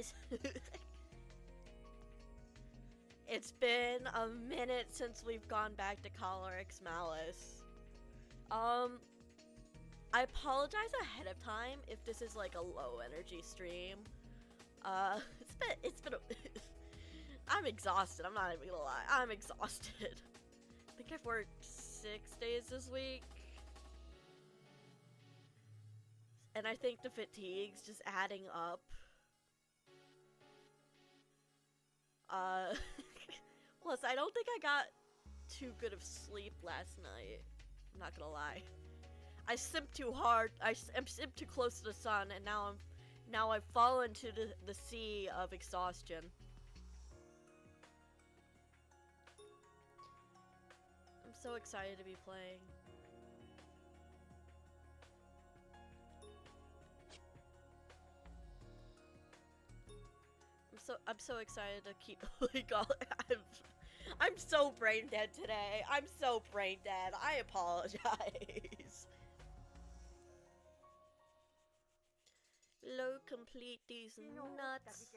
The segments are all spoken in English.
guys. It's been a minute since we've gone back to Collar X Malice. I apologize ahead of time if this is like a low energy stream. It's been I'm exhausted, I'm not even gonna lie. I'm exhausted. I think I've worked 6 days this week. And I think the fatigue's just adding up. Plus I don't think I got too good of sleep last night. I'm not gonna lie. I simped too hard. I simped too close to the sun, and now I've fallen to the sea of exhaustion. I'm so excited to be playing. I'm so excited to keep like I'm so brain dead today. I'm so brain dead. I apologize. Low complete these nuts.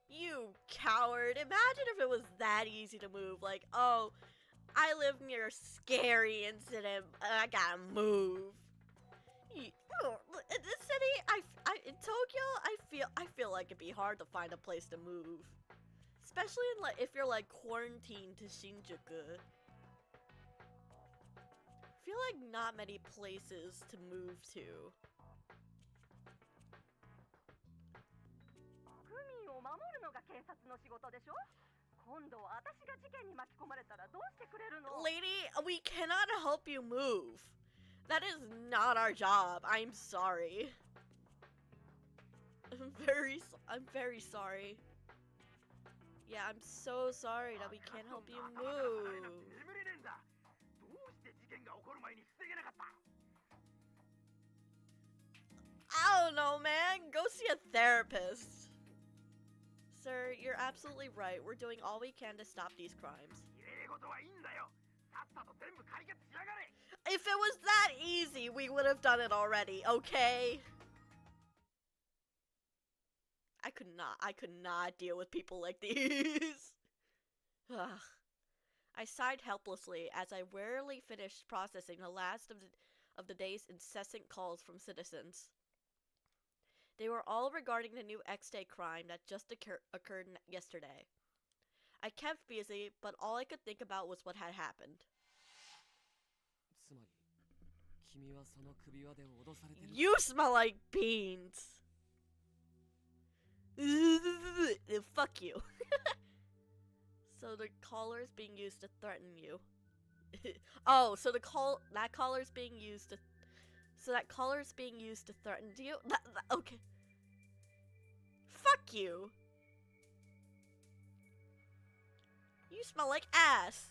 You coward. Imagine if it was that easy to move. Like, oh, I live near a scary incident. I gotta move. In this city, in Tokyo, I feel like it'd be hard to find a place to move, especially in if you're like quarantined to Shinjuku. I feel like not many places to move to. Lady, we cannot help you move. That is not our job. I'm sorry. I'm very sorry. Yeah, I'm so sorry that we can't help you move. I don't know, man. Go see a therapist. Sir, you're absolutely right. We're doing all we can to stop these crimes. If it was that easy, we would have done it already, okay? I could not deal with people like these. Ugh. I sighed helplessly as I wearily finished processing the last of the day's incessant calls from citizens. They were all regarding the new X-Day crime that just occurred yesterday. I kept busy, but all I could think about was what had happened. You smell like beans! Fuck you. So the collar's being used to threaten you. Oh, so that collar's being used to... So that collar's being used to threaten you? Okay. Fuck you! You smell like ass!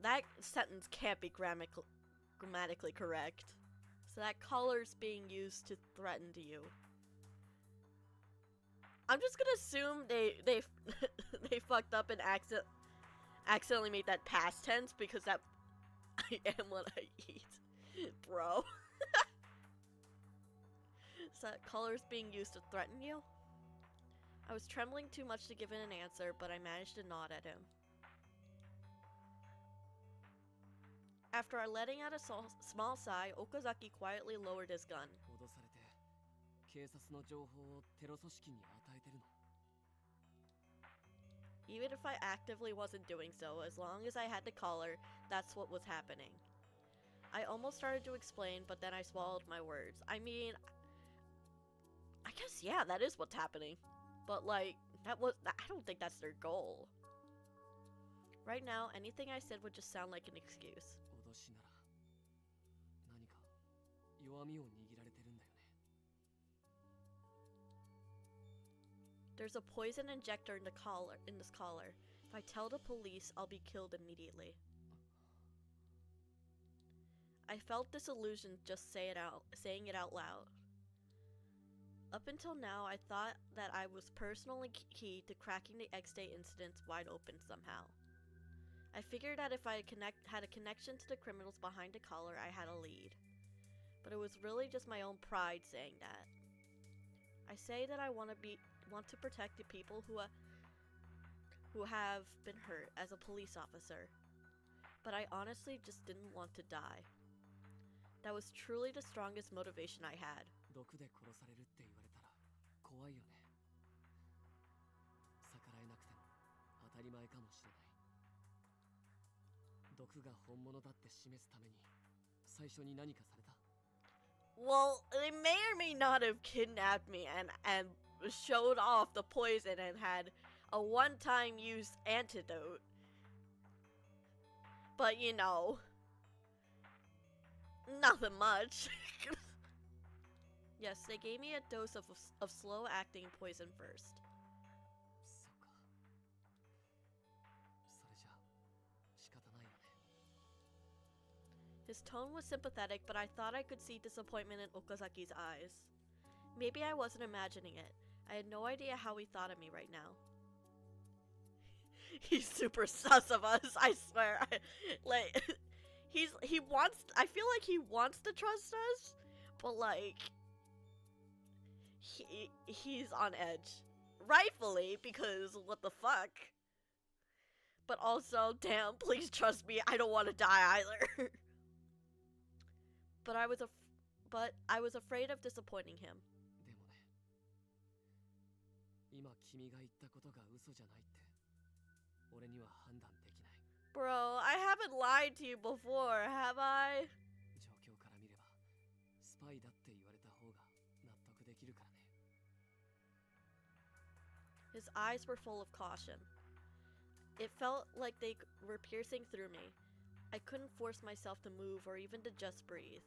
That sentence can't be grammatically correct. So that collar's being used to threaten you. I'm just gonna assume they they fucked up and accidentally made that past tense because that I am what I eat, bro. So that collar's being used to threaten you? I was trembling too much to give it an answer, but I managed to nod at him. After letting out a small sigh, Okazaki quietly lowered his gun. Even if I actively wasn't doing so, as long as I had the collar, that's what was happening. I almost started to explain, but then I swallowed my words. I mean, I guess, yeah, that is what's happening. But, like, I don't think that's their goal. Right now, anything I said would just sound like an excuse. There's a poison injector in this collar. If I tell the police, I'll be killed immediately. I felt disillusioned just saying it out loud. Up until now, I thought that I was personally key to cracking the X-Day incidents wide open somehow. I figured that if I had a connection to the criminals behind the collar, I had a lead. But it was really just my own pride saying that. I say that I want to protect the people who have been hurt as a police officer. But I honestly just didn't want to die. That was truly the strongest motivation I had. 毒で殺されるって言われたら怖いよね。逆らえなくても当たり前かもしれない。毒が本物だって示すために最初に何かされた？ Well, they may or may not have kidnapped me and showed off the poison and had a one-time use antidote. But you know, nothing much. Yes, they gave me a dose of slow-acting poison first. そうか。それじゃ仕方ないよね。 His tone was sympathetic, but I thought I could see disappointment in Okazaki's eyes. Maybe I wasn't imagining it. I had no idea how he thought of me right now. He's super sus of us, I swear. I feel like he wants to trust us, but like he's on edge. Rightfully, because what the fuck? But also, damn, please trust me, I don't want to die either. But I was afraid of disappointing him. でもね、今君が言ったことが嘘じゃないって俺には判断できない。 Bro, I haven't lied to you before, have I? 状況から見ればスパイだって言われた方が納得できるからね。 His eyes were full of caution. It felt like they were piercing through me. I couldn't force myself to move or even to just breathe.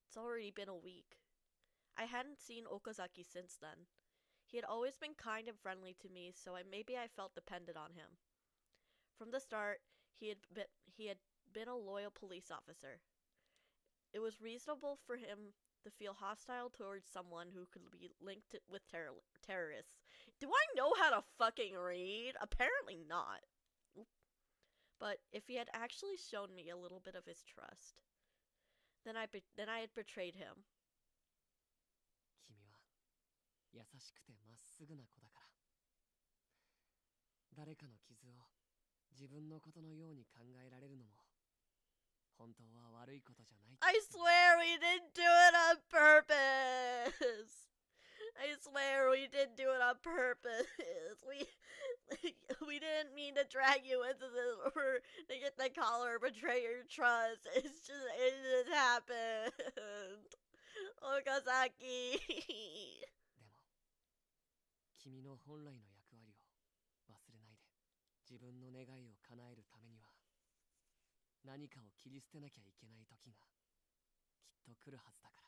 It's already been a week. I hadn't seen Okazaki since then. He had always been kind and friendly to me, so maybe I felt dependent on him. From the start, he had been a loyal police officer. It was reasonable for him to feel hostile towards someone who could be linked with terrorists. Do I know how to fucking read? Apparently not. But if he had actually shown me a little bit of his trust, then I had betrayed him. 君は優しくてまっすぐな子だから。誰かの傷を自分のことのように考えられるのも本当は悪いことじゃない。 I swear we didn't do it on purpose. I swear we didn't do it on purpose. We didn't mean to drag you into this or to get the collar or betray your trust. It just happened. Okazaki. でも君の本来の役割を忘れないで。自分の願いを叶えるためには何かを切り捨てなきゃいけない時がきっと来るはずだから。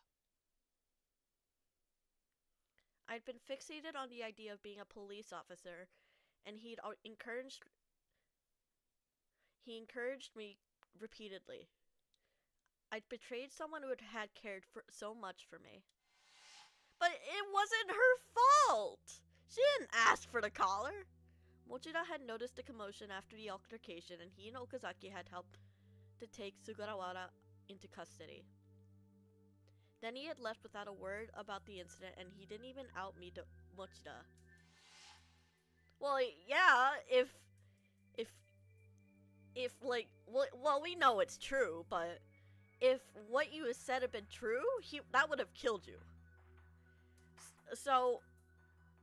I'd been fixated on the idea of being a police officer, and he encouraged me repeatedly. I'd betrayed someone who had cared so much for me. But it wasn't her fault! She didn't ask for the collar! Mochida had noticed the commotion after the altercation, and he and Okazaki had helped to take Sugarawara into custody. Then he had left without a word about the incident, and he didn't even out me to Mochida. Well, yeah, if like, well, we know it's true, but if what you said had been true, that would have killed you. So,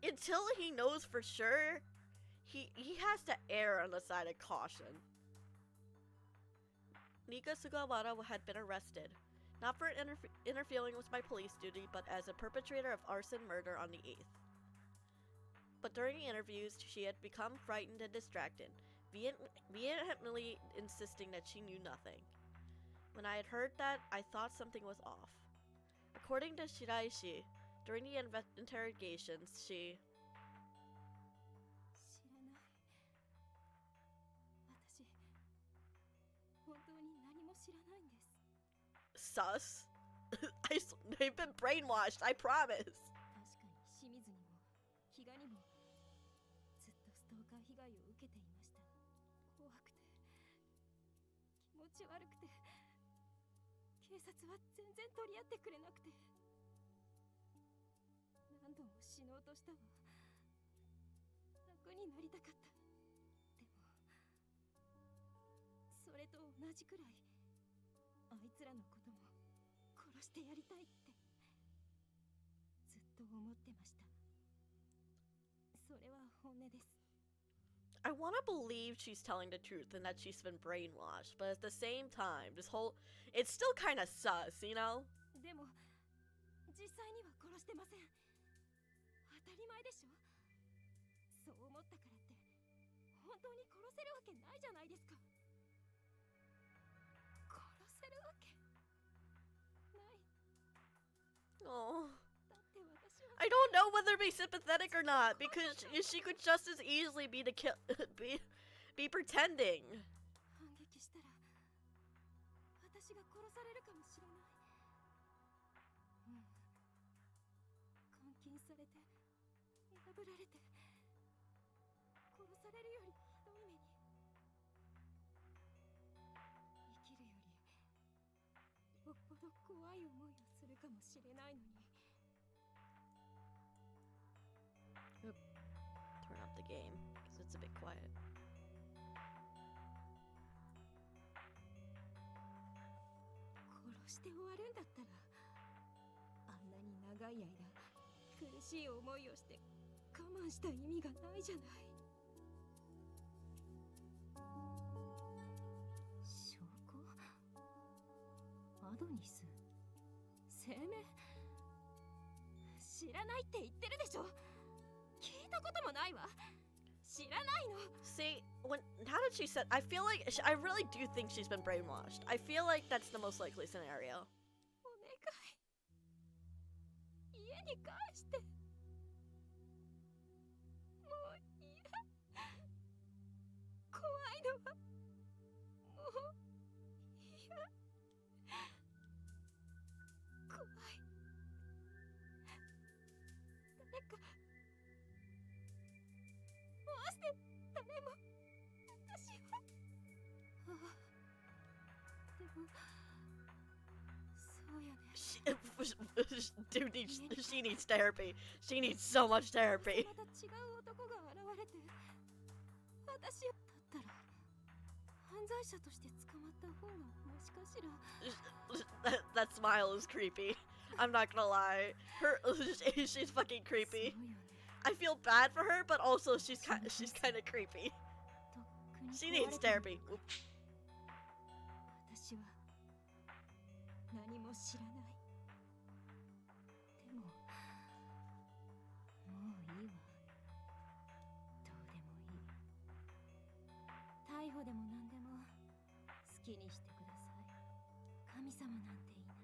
until he knows for sure, he has to err on the side of caution. Nika Sugawara had been arrested, not for interfering with my police duty, but as a perpetrator of arson murder on the 8th. But during the interviews, she had become frightened and distracted, vehemently insisting that she knew nothing. When I had heard that, I thought something was off. According to Shiraishi, during the interrogations, she... Sus? They've been brainwashed, I promise. ち悪くて、警察は全然取り合ってくれなくて、何度も死のうとしたわ。楽になりたかった。でもそれと同じくらいあいつらのことも殺してやりたいってずっと思ってました。それは本音です。I want to believe she's telling the truth and that she's been brainwashed, but at the same time, it's still kind of sus, you know? でも実際には殺してません。当たり前でしょ。そう思ったからって本当に殺せるわけないじゃないですか。殺せるわけない。 Oh. だって私は I don't know whether to be sympathetic or not, because she could just as easily be be pretending. 反撃したら私が殺されるかもしれない。監禁されて破られて殺されるよりひどい目に。生きるよりよっぽど怖い思いをするかもしれないのに。Turn up the game, because it's a bit quiet. 殺して終わるんだったら、あんなに長い間苦しい思いをして我慢した意味がないじゃない。証拠？アドニス？生命？知らないって言ってるでしょ。聞いたこともないわ。知らないの。 See, how did she say? I feel like I really do think she's been brainwashed. I feel like that's the most likely scenario. お願い、家に返して。もう嫌。怖いのはもう嫌。怖い。誰か回して。誰も私は。ああ、でもそうよね。Dude she needs therapy. She needs so much therapy. また違う男が現れて、私だったら犯罪者として捕まった方がもしかしら。That smile is creepy. I'm not gonna lie. She's fucking creepy. I feel bad for her, but also she's kind of creepy. She needs therapy. 私は何も知らない。でももういいわ。どうでもいい。逮捕でも何でも好きにしてください。神様なんていない。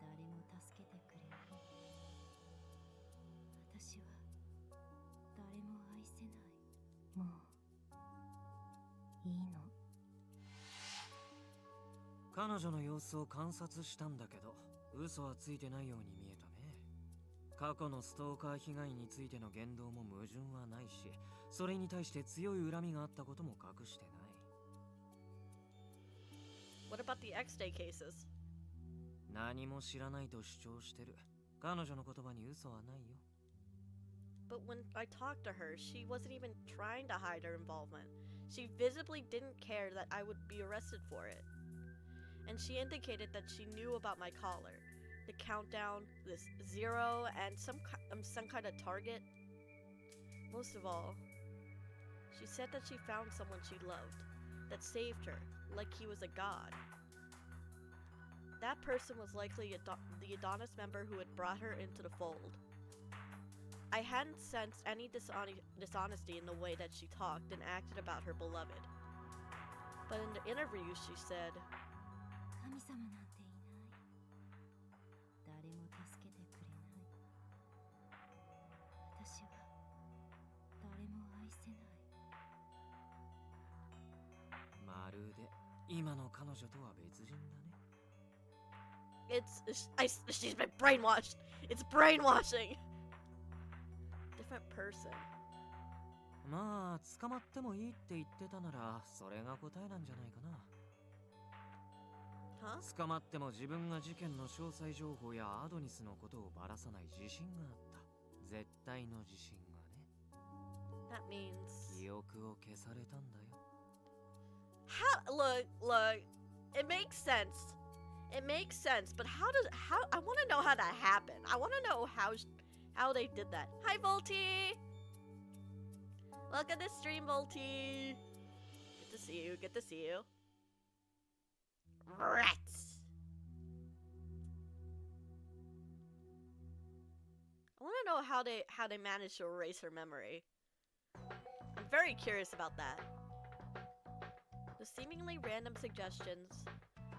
誰も助けてくれない。私は誰も愛せない。もういいの。彼女の様子を観察したんだけど、嘘はついてないように見えたね。過去のストーカー被害についての言動も矛盾はないし、それに対して強い恨みがあったことも隠してない。What about the X-Day cases? 何も知らないと主張してる。彼女の言葉に嘘はないよ。But when I talked to her, she wasn't even trying to hide her involvement. She visibly didn't care that I would be arrested for it. And she indicated that she knew about my collar, the countdown, this 0, and some kind of target. Most of all, she said that she found someone she loved, that saved her, like he was a god. That person was likely the Adonis member who had brought her into the fold. I hadn't sensed any dishonesty in the way that she talked and acted about her beloved. But in the interview, she said, 神様なんていない。誰も助けてくれない。私は誰も愛せない。まるで今の彼女とは別人だね。she's been brainwashed. It's brainwashing. Different person. まあ捕まってもいいって言ってたならそれが答えなんじゃないかな。 Huh? 捕まっても自分が事件の詳細情報やアドニスのことをばらさない自信があった。絶対の自信がね。 That means... 記憶を消されたんだよ。 How? Look. It makes sense. It makes sense, but how? I want to know how that happened. I want to know how they did that. Hi, Volty. Welcome to stream, Volty. Good to see you. Good to see you. Rats. I want to know how they managed to erase her memory. I'm very curious about that. The seemingly random suggestions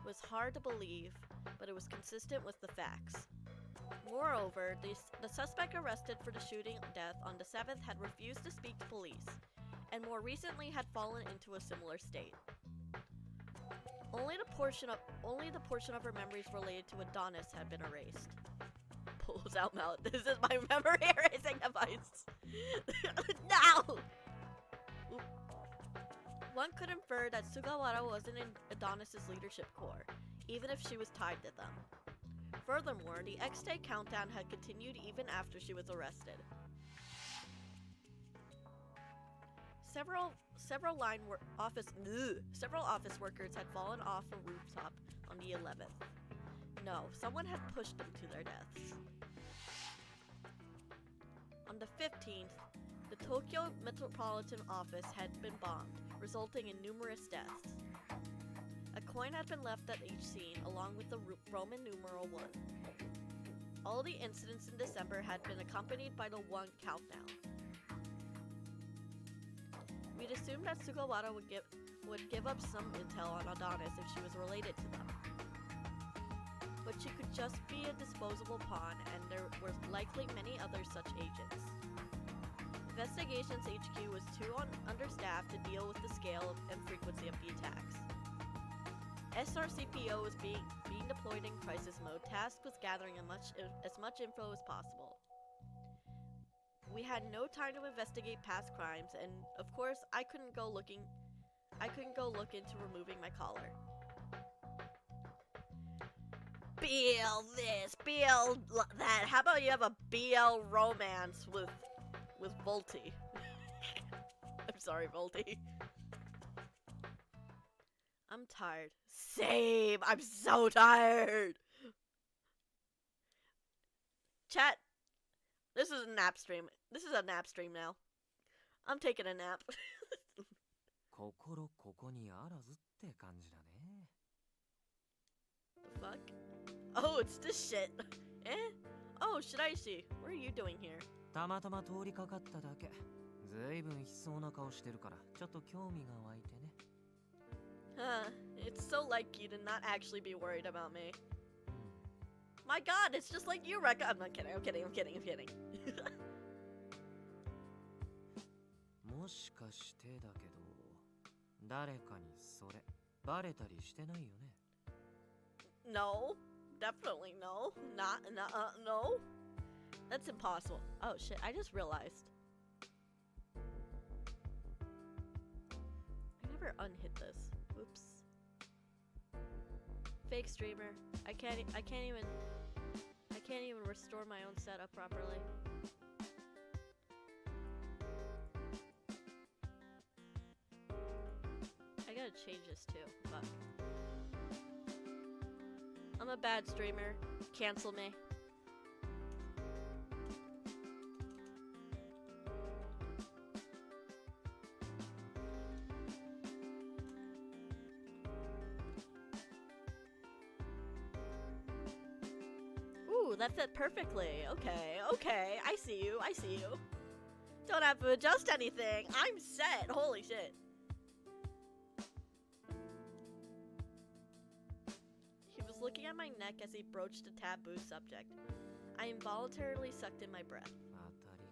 was hard to believe, but it was consistent with the facts. Moreover, the suspect arrested for the shooting death on the 7th had refused to speak to police, and more recently had fallen into a similar state. Only the portion of her memories related to Adonis had been erased. Pulls out mouth. This is my memory erasing device. No! One could infer that Sugawara wasn't in Adonis' leadership corps, even if she was tied to them. Furthermore, the X-Day countdown had continued even after she was arrested. Several office workers had fallen off a rooftop on the 11th. No, someone had pushed them to their deaths. On the 15th, the Tokyo Metropolitan Office had been bombed, resulting in numerous deaths. A coin had been left at each scene, along with the Roman numeral 1. All the incidents in December had been accompanied by the 1 countdown. We'd assumed that Sugawara would give up some intel on Adonis if she was related to them. But she could just be a disposable pawn, and there were likely many other such agents. Investigations HQ was too understaffed to deal with the scale and frequency of the attacks. SRCPO was being deployed in crisis mode, tasked with gathering as much info as possible. We had no time to investigate past crimes, and of course, I couldn't go look into removing my collar. BL this, BL that. How about you have a BL romance with Volty? I'm sorry, Volty. I'm tired. Same. I'm so tired. Chat. This is a nap stream. This is a nap stream now. I'm taking a nap. 心ここにあらずって感じだね。 The fuck? Oh, it's this shit. Eh? Oh, Shiraishi, what are you doing here? たまたま通りかかっただけ。ずいぶん悲壮な顔してるから、ちょっと興味が湧いてね。It's so like you to not actually be worried about me. My god, it's just like you, Rekka. I'm not kidding, I'm kidding. もしかしてだけど、誰かにそれ、バレたりしてないよね。 No, definitely no. No. That's impossible. Oh shit, I just realized. I never unhit this. Oops. Fake streamer. I can't even restore my own setup properly. I gotta change this too. Fuck. I'm a bad streamer. Cancel me. Ooh, that fit perfectly. Okay. I see you. Don't have to adjust anything. I'm set. Holy shit. He was looking at my neck as he broached a taboo subject. I involuntarily sucked in my breath. 当たり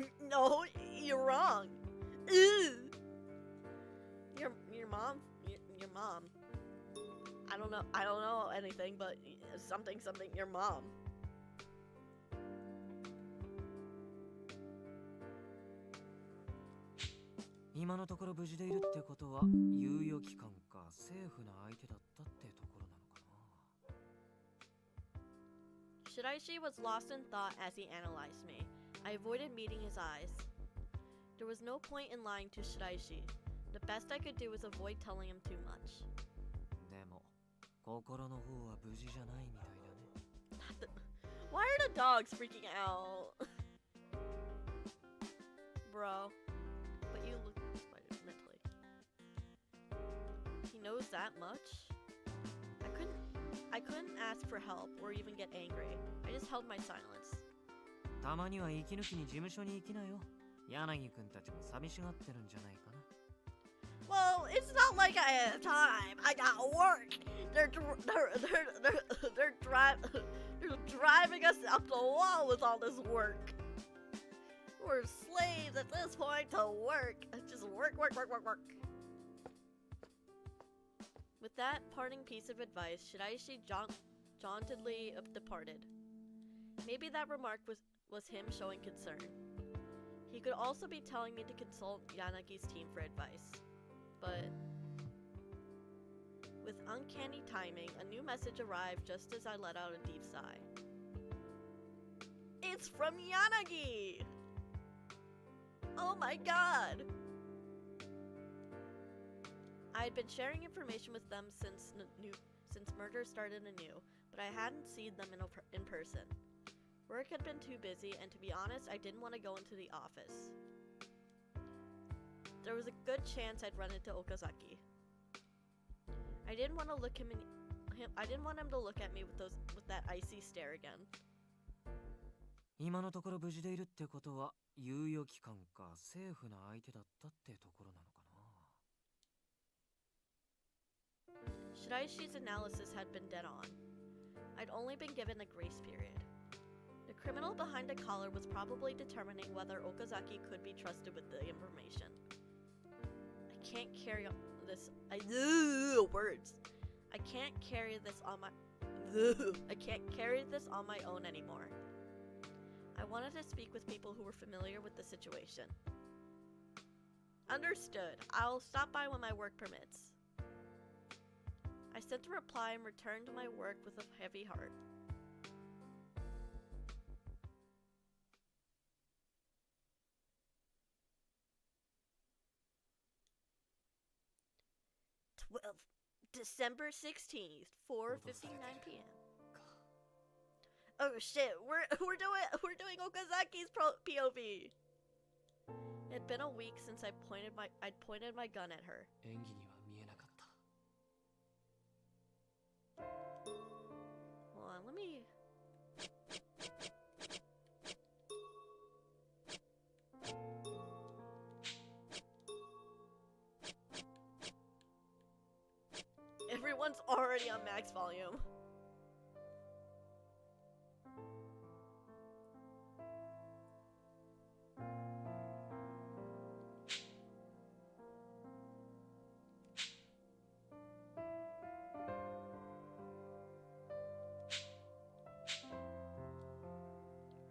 か。 No, you're wrong. Ew. Your mom. Your mom. I don't know anything, but something. Your mom. 今のところ無事でいるってことは猶予期間かセーフな相手だったってところなのかな。 Shiraishi was lost in thought as he analyzed me. I avoided meeting his eyes. There was no point in lying to Shiraishi. The best I could do was avoid telling him too much. でも心の方は無事じゃないみたいだね。Why are the dogs freaking out? Bro. But you look spider mentally. He knows that much? I couldn't ask for help or even get angry. I just held my silence. たまには息抜きに事務所に行きなよ。柳くんたちも寂しがってるんじゃないかな。Well, it's not like I have time. I got work. They're driving us up the wall with all this work. We're slaves at this point to work. Just work. With that parting piece of advice, Shiraishi jauntily departed. Maybe that remark was him showing concern. He could also be telling me to consult Yanagi's team for advice. But with uncanny timing, a new message arrived just as I let out a deep sigh. It's from Yanagi! Oh my god! I had been sharing information with them since murder started anew, but I hadn't seen them in person. Work had been too busy, and to be honest, I didn't want to go into the office. There was a good chance I'd run into Okazaki. I didn't want to look him I didn't want him to look at me with that icy stare again. 今のところ無事でいるってことは猶予期間かセーフな相手だったってところなのかな。 Shiraishi's analysis had been dead on. I'd only been given a grace period. The criminal behind the collar was probably determining whether Okazaki could be trusted with the information. I can't carry on this. Words. I can't carry this on my. I can't carry this on my own anymore. I wanted to speak with people who were familiar with the situation. Understood. I'll stop by when my work permits. I sent a reply and returned to my work with a heavy heart. December 16th, 4:59 p.m. Oh shit, we're doing Okazaki's POV. It'd been a week since I'd pointed my gun at her. 演技には見えなかった。 Hold on, let me. Everyone's already on max volume.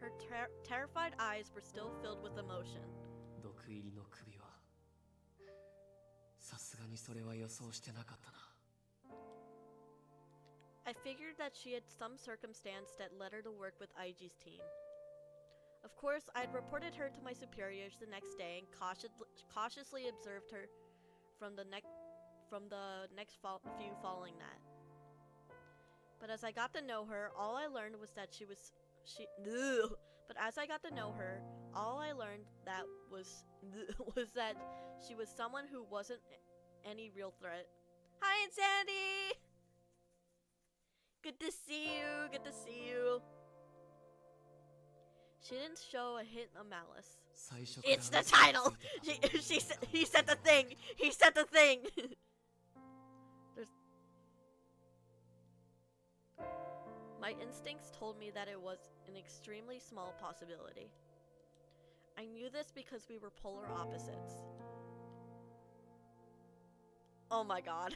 Her terrified eyes were still filled with emotion. 毒入りの首はさすがにそれは予想してなかったな。 I figured that she had some circumstance that led her to work with Aiji's team. Of course, I'd reported her to my superiors the next day and cautiously observed her from the next few following that. But as I got to know her, all I learned was that was that she was someone who wasn't any real threat. Hi, Insandy! Good to see you. She didn't show a hint of malice. It's the title! He said the thing! My instincts told me that it was an extremely small possibility. I knew this because we were polar opposites. Oh my god.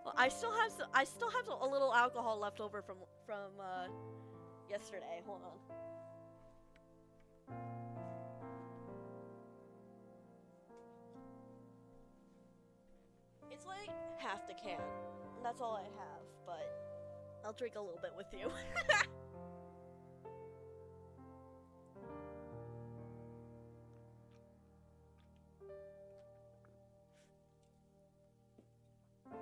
Well, I still have a little alcohol left over from yesterday. Hold on. It's like half the can. And that's all I have, but I'll drink a little bit with you.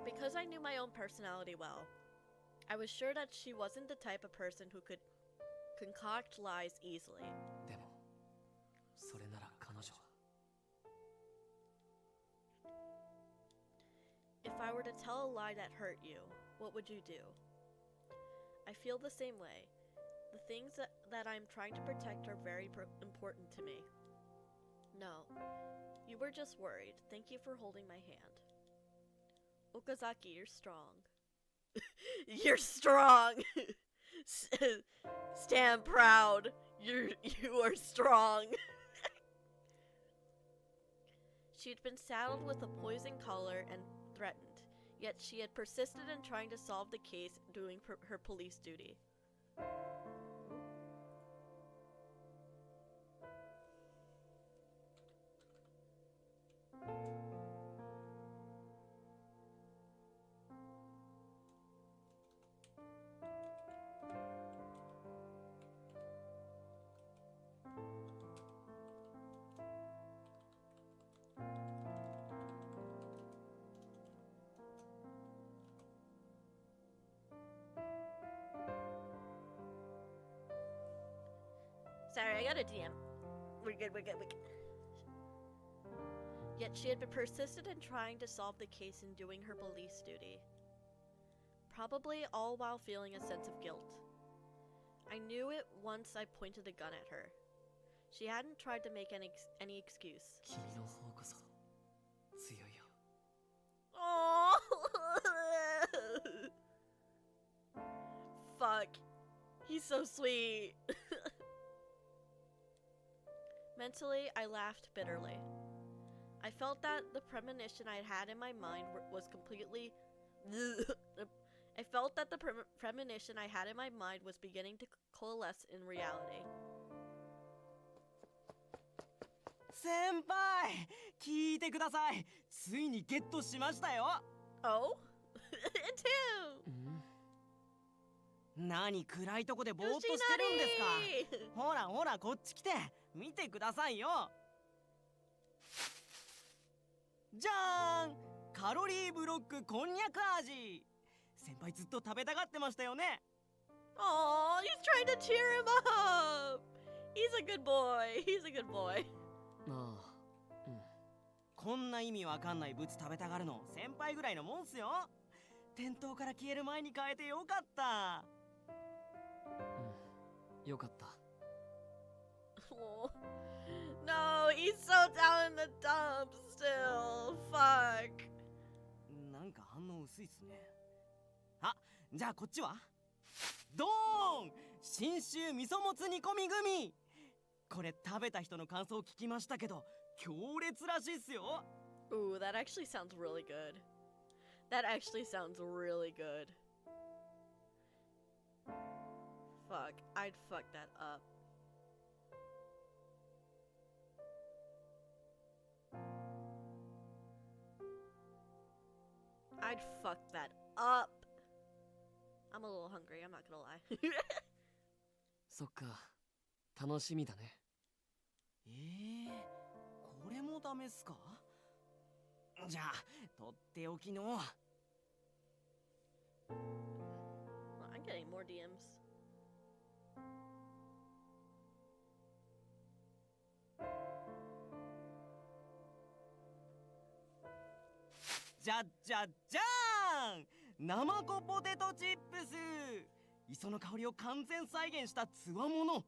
Because I knew my own personality well, I was sure that she wasn't the type of person who could concoct lies easily. でもそれなら彼女は If I were to tell a lie that hurt you, what would you do? I feel the same way. The things that I'm trying to protect are very important to me. No, you were just worried. Thank you for holding my hand. Okazaki, you're strong. You're strong! Stand proud. You are strong. She had been saddled with a poison collar and threatened, yet she had persisted in trying to solve the case, doing her police duty. Sorry, I got a DM. We're good. Yet she had been persistent in trying to solve the case and doing her police duty. Probably all while feeling a sense of guilt. I knew it once I pointed the gun at her. She hadn't tried to make any excuse. 君の方こそ強いよ Oh, fuck. He's so sweet. Mentally, I laughed bitterly. I felt that the premonition I had in my mind was completely... I felt that the premonition I had in my mind was beginning to coalesce in reality. 先輩聞いてくださいついにゲットしましたよ Oh? It's him! 何暗いとこでぼーっとしてるんですかほらほらこっち来て見てくださいよじゃーんカロリーブロックこんにゃく味先輩ずっと食べたがってましたよね Oh, he's trying to cheer him up! He's a good boy. He's a good boy. ああこんな意味わかんないブツ食べたがるの先輩ぐらいのもんすよ店頭から消える前に変えてよかったよかった Oh. No, he's so down in the dumps still. Fuck. なんか反応薄いっすねあ、じゃあこっちはドーン信州味噌もつ煮込みグミこれ食べた人の感想聞きましたけど強烈らしいっすよ Ooh, that actually sounds really good. That actually sounds really good. Fuck, I'd fuck that up. I'd fuck that up. I'm a little hungry, I'm not gonna lie. そっか楽しみだねこれもダメっすかじゃあとっておきの I'm getting more DMs. じゃじゃじゃーん生子ポテトチップス磯の香りを完全再現したつわもの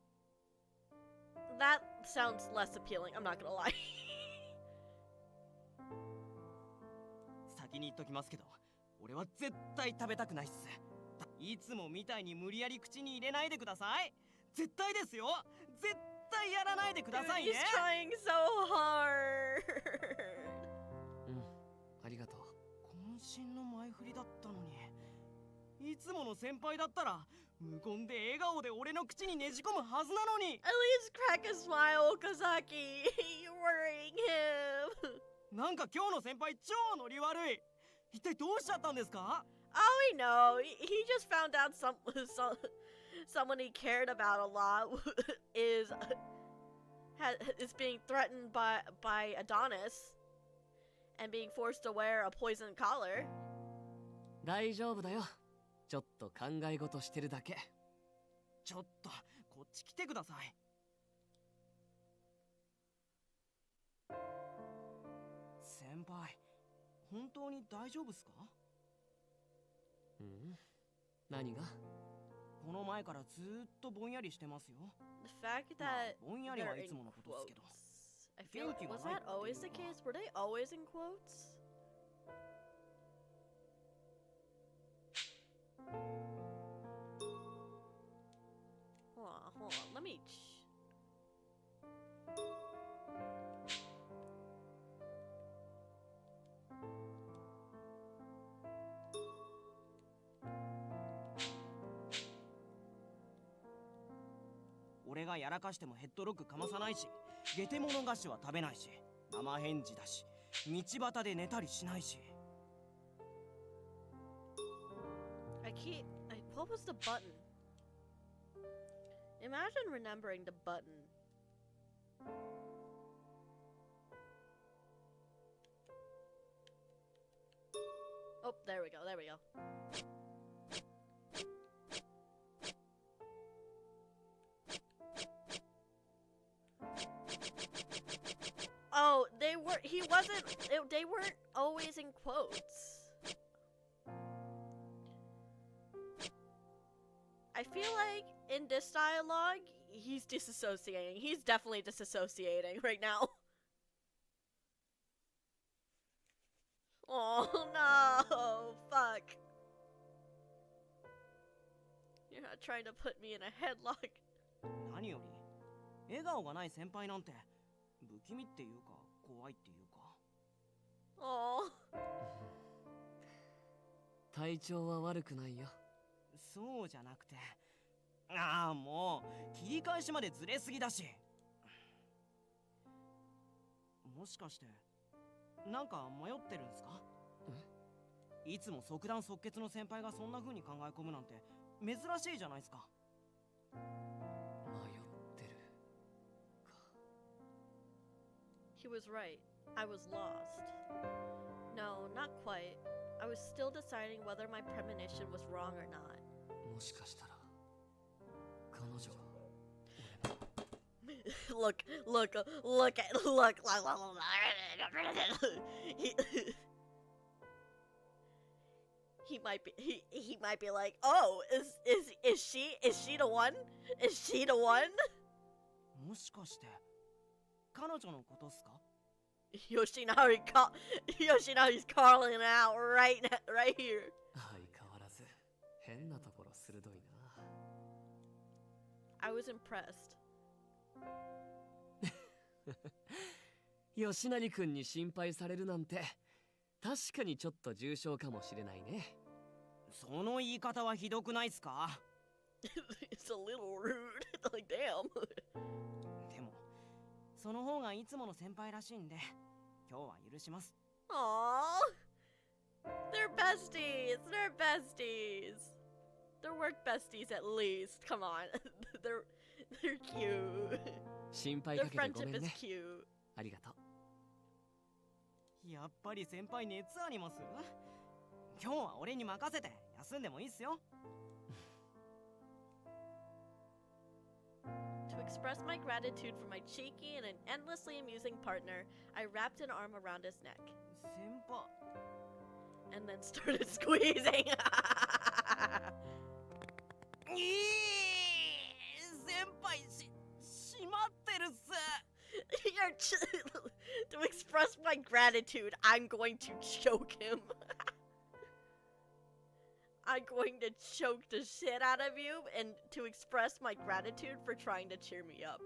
That sounds less appealing, I'm not gonna lie. 先に言っときますけど俺は絶対食べたくないっすいつもみたいに無理やり口に入れないでください絶対ですよ絶対やらないでください Dude, ね he's trying so hard. ありがとう渾身の前振りだったのにいつもの先輩だったら無言で笑顔で俺の口にねじ込むはずなのに At least crack a smile, Okazaki. You're worrying him. なんか今日の先輩超ノリ悪い一体どうしちゃったんですか？ Oh, we know. He just found out someone he cared about a lot is being threatened by Adonis and being forced to wear a poison collar. 大丈夫だよ。ちょっと考え事してるだけ。ちょっとこっち来てください。先輩、本当に大丈夫っすか？うん？何が？この前からずーっとぼんやりしてますよ。The fact まあ that ぼんやりは they're いつ in ものことですけど。 quotes. I feel like, was that always the case? Were they always in quotes? Hold on. Let me. 俺がやらかしてもヘッドロックかまさないし、ゲテモノ菓子は食べないし、生返事だし、道端で寝たりしないし。What was the button? Imagine remembering the button. Oh, there we go. Oh, they weren't always in quotes. I feel like in this dialogue, he's disassociating. He's definitely disassociating right now. Oh no, fuck. You're not trying to put me in a headlock. 何より笑顔がない先輩なんて不気味っていうか怖いっていうか。Oh. 体調は悪くないよ。そうじゃなくて、ああもう切り返しまでずれすぎだし。もしかしてなんか迷ってるんすか？いつも即断即決の先輩がそんな風に考え込むなんて珍しいじゃないですか。迷ってるか。 He was right. I was lost. No, not quite. I was still deciding whether my premonition was wrong or not. もしかしたら彼女が Look. He might be like, oh, is she the one? Is she the one? もしかして彼女のことっすか？ Yoshinaри's calling out right here. 相変わらず変なところ鋭いな。 I was impressed. 吉成君に心配されるなんて確かにちょっと重症かもしれないね。その言い方はひどくないっすか？ It's a little rude. Like, damn. でもその方がいつもの先輩らしいんで今日は許します。 Aww. They're besties. They're work besties at least. Come on. They're cute. 心配か Their けてご friendship めん is ね。 cute. ありがとう。やっぱり先輩熱あります？今日は俺に任せて休んでもいいっすよ。To express my gratitude for my cheeky and an endlessly amusing partner, I wrapped an arm around his neck 先輩。 and then started squeezing. 先輩しまってるっす。To express my gratitude, I'm going to choke him. I'm going to choke the shit out of you and to express my gratitude for trying to cheer me up.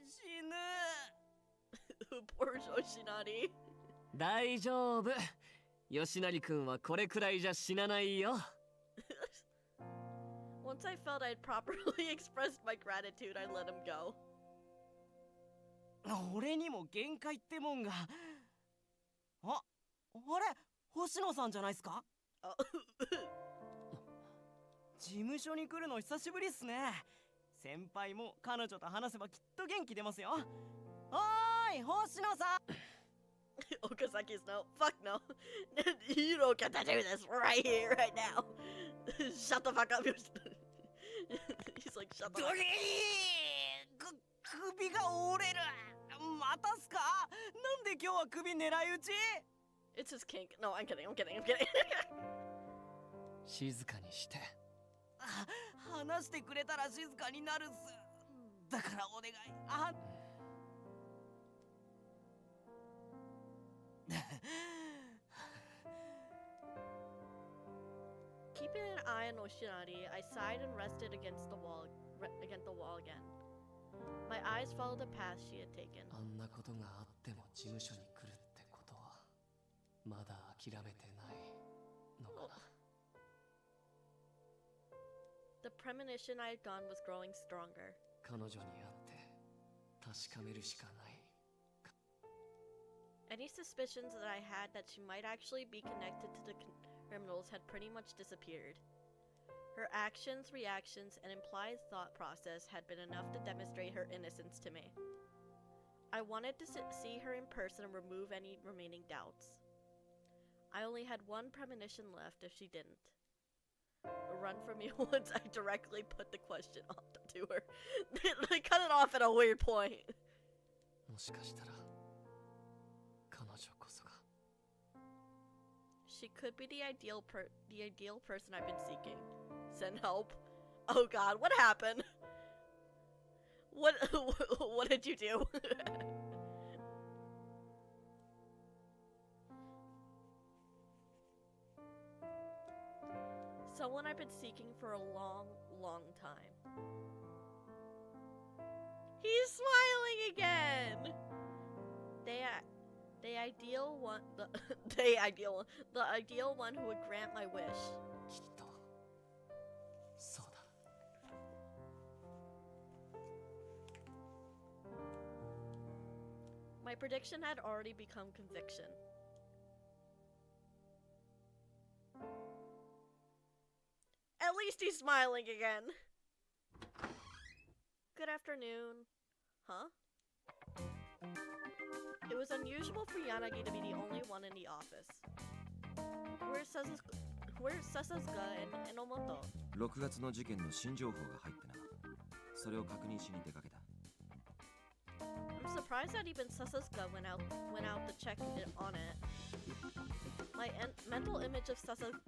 死ぬ。 Poor Yoshinari. 大丈夫。吉成君はこれくらいじゃ死なないよ。Once I felt I'd properly expressed my gratitude, I let him go. 俺にも限界ってもんがあれ星野さんじゃないっすか？ Oh. 事務所に来るの久しぶりっすね。先輩も彼女と話せばきっと元気出ますよ。おーい星野さん。 Okazaki's no. Fuck no. You don't get to do this right here, right now. Shut the fuck up. He's like, shut the ド fuck リー首が折れる。またっすか？なんで今日は首狙い撃ち？ It's his kink. No, I'm kidding. I'm kidding. I'm kidding. 静かにして。話してくれたら静かになるっす。だからお願い。Keeping an eye on Oshinari, I sighed and rested against the wall again. My eyes followed the path she had taken. あんなことがあっても事務所に来るってことはまだ諦めてないのかな。The premonition I had gone was growing stronger. 彼女に会って確かめるしかない。 Any suspicions that I had that she might actually be connected to the criminals had pretty much disappeared. Her actions, reactions, and implied thought process had been enough to demonstrate her innocence to me. I wanted to see her in person and remove any remaining doubts. I only had one premonition left if she didn't. Run from me once I directly put the question on to her. They cut it off at a weird point. もしかしたら彼女こそが。 She could be the ideal person I've been seeking. Send help. Oh god, what happened? What did you do? Someone I've been seeking for a long, long time. He's smiling again. The ideal one who would grant my wish. きっとそうだ。 My prediction had already become conviction. At least he's smiling again. Good afternoon. Huh? It was unusual for Yanagi to be the only one in the office. Where's Sasuga and Enomoto? 6月の事件の新情報が入ってな。それを確認しに出かけた。 I'm surprised that even Sasuga went out to check on it. My mental image of Sasuga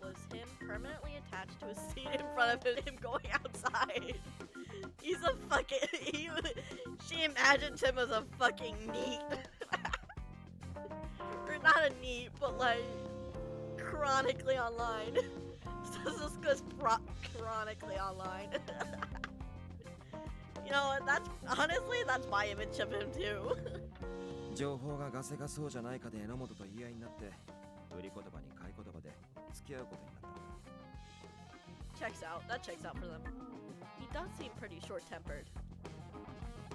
was him permanently attached to a seat in front of him going outside. He's a fucking... she imagined him as a fucking neat. Or not a neat, but like... chronically online. Sasuga's chronically online. You know what, that's... honestly, that's my image of him too. 情報がガセがそうじゃないかで榎本と言い合いになって、売り言葉に買い言葉で付き合うことになった。 Checks out. That checks out for them. He does seem pretty short-tempered.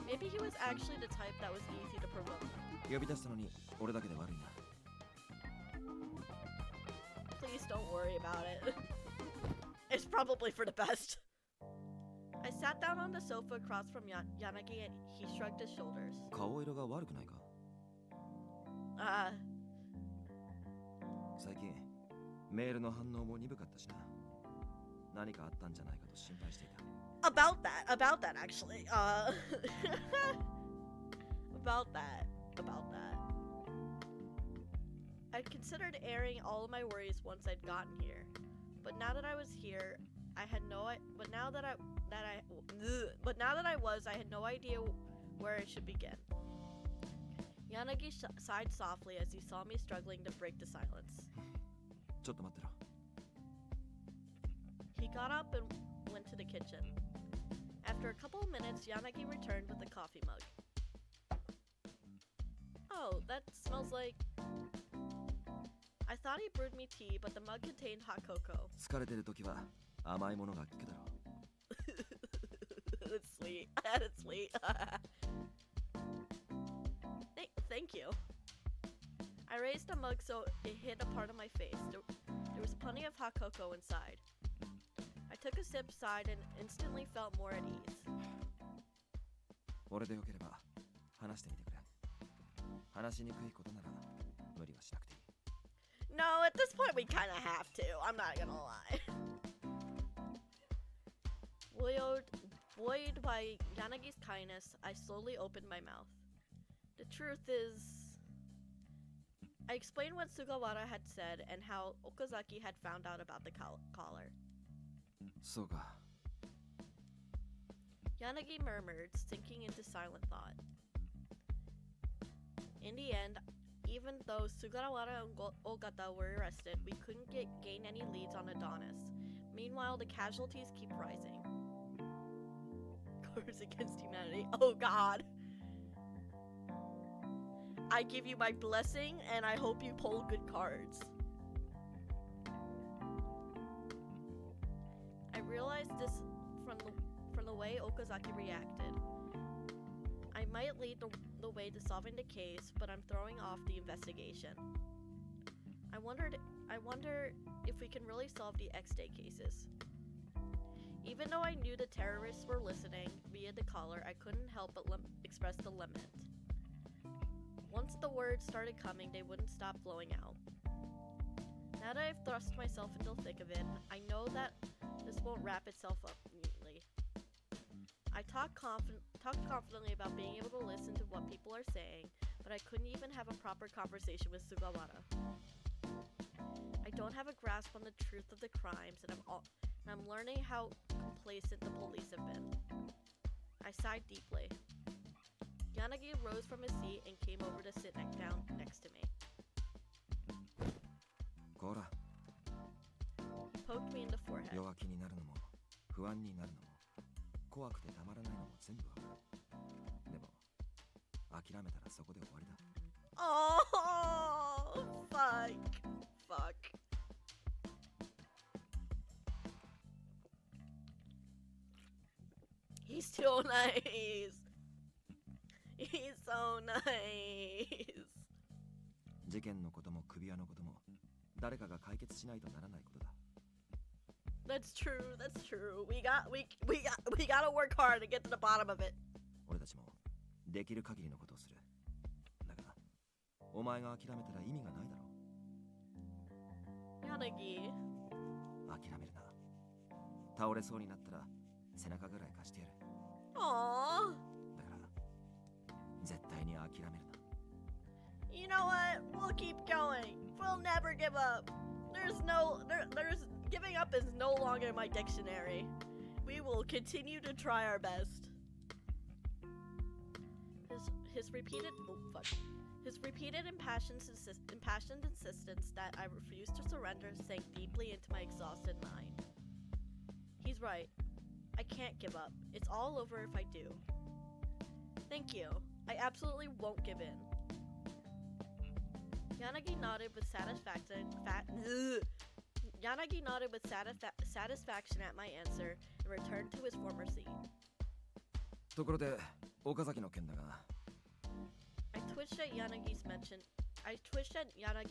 Maybe he was actually the type that was easy to provoke. 呼び出したのに俺だけで悪いな。 Please don't worry about it. It's probably for the best. I sat down on the sofa across from Yanagi and he shrugged his shoulders. 顔色が悪くないか？ 最近メールの反応も鈍かったしな。何かあったんじゃないかと心配していた。 About that actually. About that. I considered airing all of my worries once I'd gotten here, but now that I was here, I had no I had no idea where I should begin. Yanagi sighed softly as he saw me struggling to break the silence. ちょっと待ってろ。 He got up and went to the kitchen. After a couple of minutes, Yanagi returned with a coffee mug. Oh, that smells like... I thought he brewed me tea, but the mug contained hot cocoa. 疲れてる時は甘いものが効くだろう。 That's sweet. That's sweet. Thank you. I raised the mug so it hit a part of my face. There was plenty of hot cocoa inside. I took a sip side and instantly felt more at ease. 俺でよければ話してみてくれ。話しにくいことなら無理はしなくていい。 No, at this point we kind of have to. I'm not gonna lie. Buoyed by Yanagi's kindness, I slowly opened my mouth. The truth is, I explained what Sugawara had said and how Okazaki had found out about the collar. そうか。 Yanagi murmured, sinking into silent thought. In the end, even though Sugawara and Ogata were arrested, we couldn't gain any leads on Adonis. Meanwhile, the casualties keep rising. Cards against humanity. Oh god. I give you my blessing, and I hope you pull good cards. I realized this from the way Okazaki reacted. I might lead the way to solving the case, but I'm throwing off the investigation. I wonder if we can really solve the X-Day cases. Even though I knew the terrorists were listening via the collar, I couldn't help but express the lament. Once the words started coming, they wouldn't stop flowing out. Now that I've thrust myself into the thick of it, I know that this won't wrap itself up neatly. I talked confidently about being able to listen to what people are saying, but I couldn't even have a proper conversation with Sugawara. I don't have a grasp on the truth of the crimes, and I'm learning how complacent the police have been. I sighed deeply. Yanagi rose from his seat and came over to sit down next to me. こら。 He poked me in the forehead. 弱気になるのも不安になるのも怖くてたまらないのも全部わかる。でも諦めたらそこで終わりだ。 Oh, fuck. He's so nice. He's so nice. 事件のことも首輪のことも誰かが解決しないとならないことだ。 That's true. We gotta work hard to get to the bottom of it. 俺たちもできる限りのことをする。だがお前が諦めたら意味がないだろう。 Yanagi. 諦めるな。倒れそうになったら背中ぐらい貸してやる。 Aww. だから絶対に諦めるな。 You know what? We'll keep going. We'll never give up. There's giving up is no longer in my dictionary. We will continue to try our best. His repeated impassioned insistence that I refused to surrender sank deeply into my exhausted mind. He's right. I can't give up. It's all over if I do. Thank you. I absolutely won't give in. Yanagi nodded with satisfaction at my answer and returned to his former seat. ところで岡崎の件だが。 I twitched at Yanagi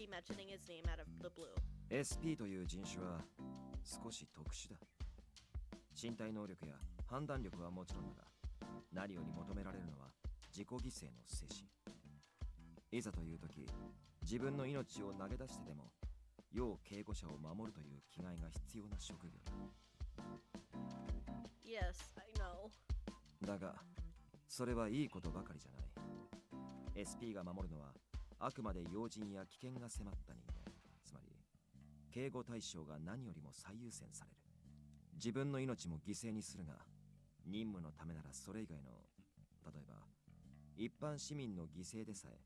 mentioning his name out of the blue. SP という人種は少し特殊だ。身体能力や判断力はもちろんだが、何より求められるのは自己犠牲の精神。いざという時、自分の命を投げ出してでも要警護者を守るという気概が必要な職業だ。 Yes, I know. だが、それはいいことばかりじゃない。SP が守るのはあくまで要人や危険が迫った人間、つまり警護対象が何よりも最優先される。自分の命も犠牲にするが、任務のためならそれ以外の、例えば一般市民の犠牲でさえ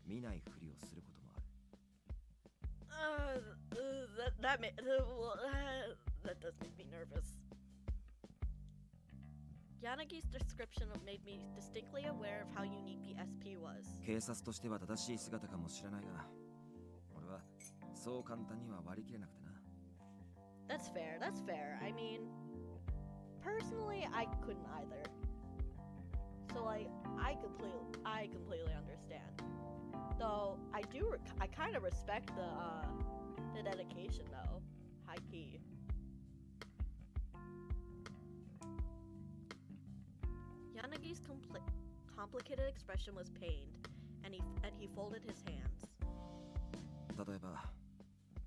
見ないふりをすることもある。That does make me nervous. Yanagi's description made me distinctly aware of how unique the SP was. 警察としては正しい姿かもしれないが、俺はそう簡単には割り切れなくてな。 That's fair. I mean, personally, I couldn't either. So, like, I completely understand. Though I kind of respect the dedication though, high key. Yanagi's complicated expression was pained, and he folded his hands. 例えば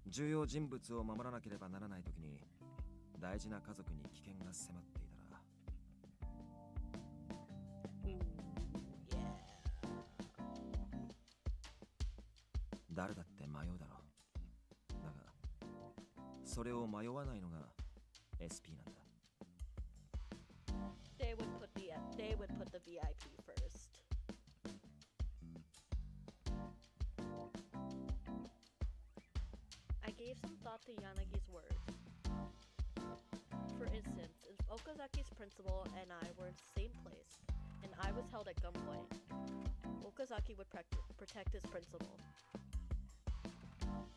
重要人物を守らなければならないときに大事な家族に危険が迫っていたら Yeah. 誰だって迷うだろう。だがそれを迷わないのが SP なんだ。They would put the VIP first. I gave some thought to Yanagi's words. For instance, if Okazaki's principal and I were in the same place, and I was held at gunpoint, Okazaki would protect his principal.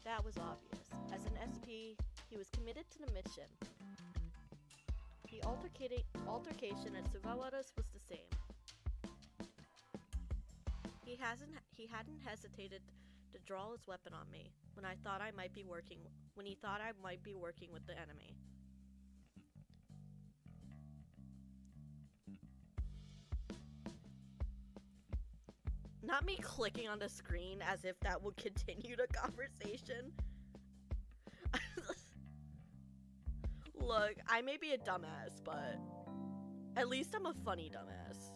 That was obvious. As an SP, he was committed to the mission. The altercation at Sugawara's was the same. He hadn't hesitated to draw his weapon on me when he thought I might be working with the enemy. Not me clicking on the screen as if that would continue the conversation. Look, I may be a dumbass, but at least I'm a funny dumbass.